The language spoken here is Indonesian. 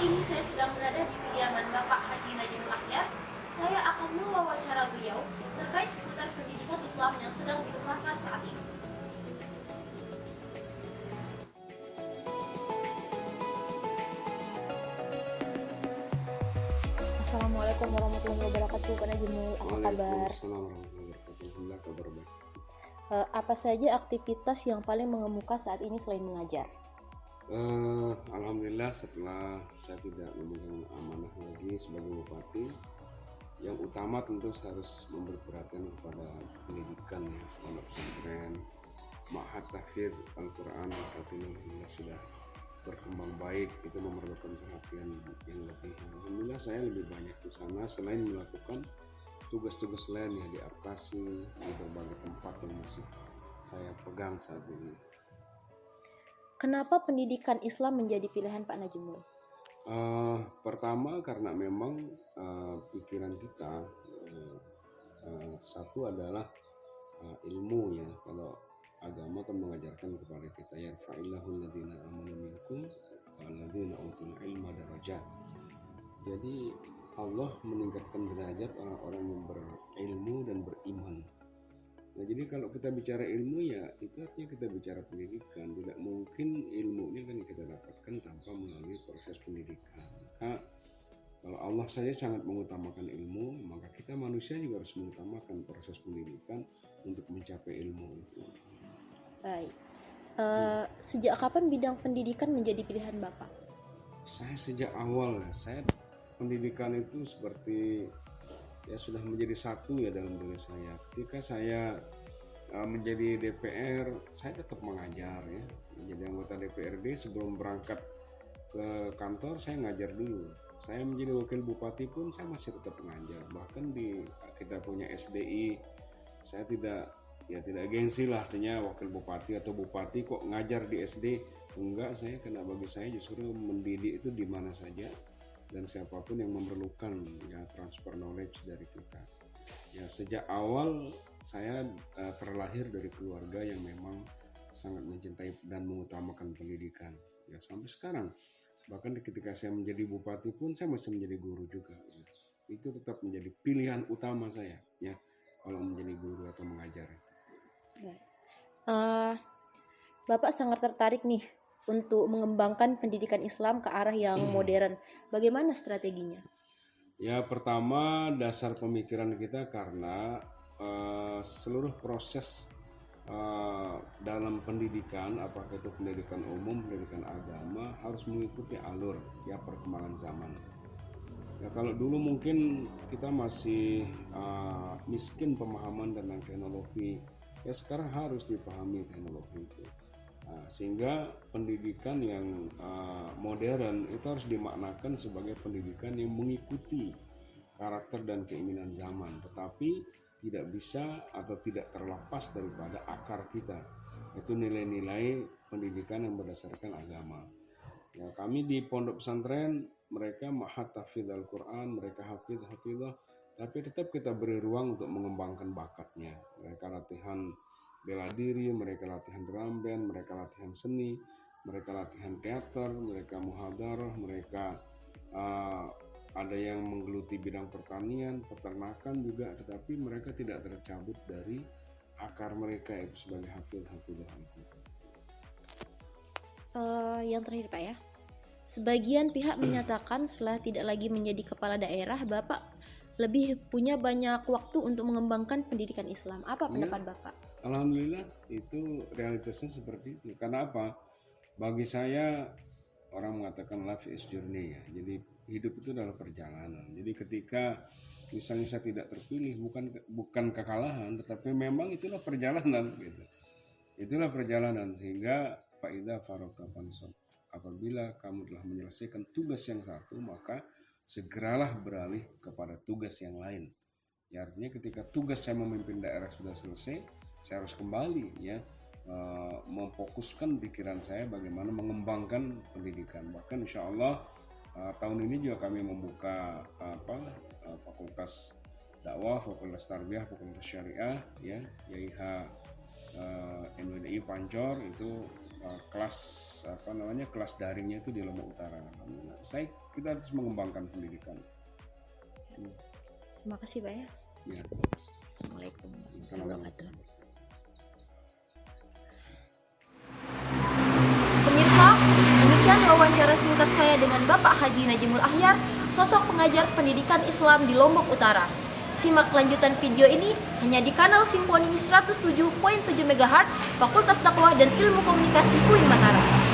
ini saya sedang berada di kediaman Bapak Haji Najibul Akhyar. Saya akan mewawancara beliau terkait seputar pendidikan Islam yang sedang dikembangkan saat ini. Assalamualaikum warahmatullahi wabarakatuh, Pak Najibul. Apa kabar? Waalaikumsalam warahmatullahi wabarakatuh. Alhamdulillah kabar baik. Apa saja aktivitas yang paling mengemuka saat ini selain mengajar? Alhamdulillah setelah saya tidak memegang amanah lagi sebagai bupati, yang utama tentu saya harus memberi perhatian kepada pendidikan ya, pondok pesantren, ma'had tahfidz Al-Quran saat ini alhamdulillah sudah berkembang baik, itu memerlukan perhatian yang lebih. Alhamdulillah saya lebih banyak di sana selain melakukan tugas-tugas lain ya di advokasi di berbagai tempat yang masih saya pegang saat ini. Kenapa pendidikan Islam menjadi pilihan Pak Najibul? Pertama karena memang pikiran kita satu adalah ilmu ya. Kalau agama kan mengajarkan kepada kita ya fa'ilahul ladzina amanu minkum walladzina utul ilma darajat. Jadi Allah meningkatkan derajat orang-orang yang berilmu dan beriman. Nah, jadi kalau kita bicara ilmu ya itu artinya kita bicara pendidikan. Tidak mungkin ilmunya kan kita dapatkan tanpa melalui proses pendidikan. Maka kalau Allah saja sangat mengutamakan ilmu, maka kita manusia juga harus mengutamakan proses pendidikan untuk mencapai ilmu itu. Baik. Sejak kapan bidang pendidikan menjadi pilihan Bapak? Saya sejak awal saya pendidikan itu seperti ya sudah menjadi satu ya dalam diri saya. Ketika saya menjadi DPR, saya tetap mengajar ya. Menjadi anggota DPRD sebelum berangkat ke kantor saya ngajar dulu. Saya menjadi wakil bupati pun saya masih tetap mengajar. Bahkan kita punya SDI, saya tidak gengsi lah artinya wakil bupati atau bupati kok ngajar di SD. Enggak, saya karena bagi saya justru mendidik itu di mana saja dan siapapun yang memerlukan ya transfer knowledge dari kita. Ya sejak awal saya terlahir dari keluarga yang memang sangat mencintai dan mengutamakan pendidikan. Ya sampai sekarang. Bahkan ketika saya menjadi bupati pun saya masih menjadi guru juga. Ya. Itu tetap menjadi pilihan utama saya ya kalau menjadi guru atau mengajar. Bapak sangat tertarik nih untuk mengembangkan pendidikan Islam ke arah yang modern. Bagaimana strateginya? Ya pertama dasar pemikiran kita karena seluruh proses dalam pendidikan, apakah itu pendidikan umum, pendidikan agama harus mengikuti alur ya perkembangan zaman. Ya kalau dulu mungkin kita masih miskin pemahaman tentang teknologi, ya sekarang harus dipahami teknologi itu. Sehingga pendidikan yang modern itu harus dimaknakan sebagai pendidikan yang mengikuti karakter dan keinginan zaman, tetapi tidak bisa atau tidak terlepas daripada akar kita, yaitu nilai-nilai pendidikan yang berdasarkan agama. Ya, kami di pondok pesantren mereka ma'had tahfidz Al-Quran, mereka hafidhah, tapi tetap kita beri ruang untuk mengembangkan bakatnya. Mereka latihan bela diri, mereka latihan drum band, mereka latihan seni, mereka latihan teater, mereka muhadarah, mereka ada yang menggeluti bidang pertanian, peternakan juga, tetapi mereka tidak tercabut dari akar mereka itu sebagai hafidhah. Yang terakhir Pak ya, sebagian pihak menyatakan setelah tidak lagi menjadi kepala daerah, Bapak lebih punya banyak waktu untuk mengembangkan pendidikan Islam. Apa pendapat Bapak? Alhamdulillah itu realitasnya seperti itu. Karena apa? Bagi saya orang mengatakan life is journey ya. Jadi hidup itu adalah perjalanan. Jadi ketika misalnya saya tidak terpilih bukan kekalahan, tetapi memang itulah perjalanan gitu. Itulah perjalanan sehingga faida faragta fansab. Apabila kamu telah menyelesaikan tugas yang satu, maka segeralah beralih kepada tugas yang lain. Ya, artinya ketika tugas saya memimpin daerah sudah selesai, saya harus kembali ya memfokuskan pikiran saya bagaimana mengembangkan pendidikan. Bahkan insya Allah tahun ini juga kami membuka fakultas dakwah, fakultas tarbiyah, fakultas syariah ya YIH MWDI Pancor itu kelas kelas daringnya itu di Lombok Utara. Kita harus mengembangkan pendidikan. Terima kasih Pak ya. Ya. Assalamualaikum warahmatullahi wabarakatuh. Pemirsa, demikian wawancara singkat saya dengan Bapak Haji Najimul Ahyar, sosok pengajar pendidikan Islam di Lombok Utara. Simak kelanjutan video ini hanya di kanal Simponi 107.7 MHz Fakultas Dakwah dan Ilmu Komunikasi UIN Mataram.